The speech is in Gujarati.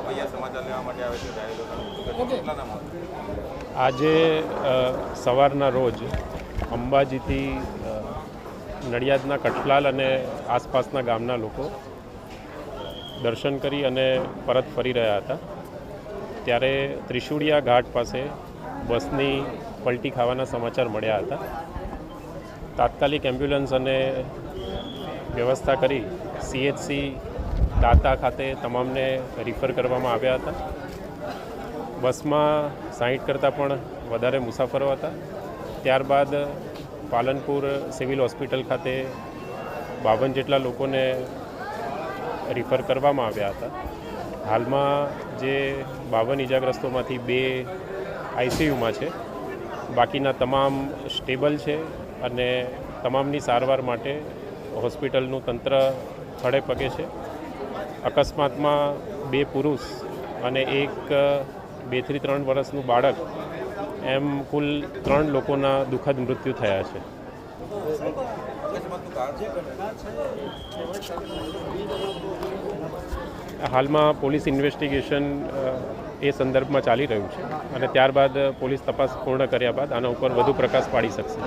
અહીંયા સમાચાર લેવા માટે આવે છે ઘાયલોના કેટલાના મોત? આજે સવારના રોજ અંબાજીથી નડિયાદના કઠલાલ અને આસપાસના ગામના લોકો દર્શન કરી અને પરત ફરી રહ્યા હતા ત્યારે ત્રિશુળિયા ઘાટ પાસે બસની પલટી ખાવાના સમાચાર મળ્યા હતા. તાત્કાલિક એમ્બ્યુલન્સ અને વ્યવસ્થા કરી CHC દાતા ખાતે તમામને રિફર કરવામાં આવ્યા હતા. બસમાં 60 કરતાં પણ વધારે મુસાફરો હતા. ત્યારબાદ પાલનપુર સિવિલ હોસ્પિટલ ખાતે 52 જેટલા લોકોને રિફર કરવામાં આવ્યા હતા. હાલમાં જે 52 ઇજાગ્રસ્તોમાંથી 2 ICUમાં છે, બાકીના તમામ સ્ટેબલ છે અને તમામની સારવાર માટે હોસ્પિટલનું તંત્ર ખડે પગે છે. અકસ્માતમાં 2 પુરુષ અને 1 2 થી 3 વર્ષનું બાળક એમ કુલ 3 લોકોના દુઃખદ મૃત્યુ થયા છે. હાલમાં પોલીસ ઇન્વેસ્ટિગેશન એ સંદર્ભમાં ચાલી રહ્યું છે અને ત્યારબાદ પોલીસ તપાસ પૂર્ણ કર્યા બાદ આના ઉપર વધુ પ્રકાશ પાડી શકશે.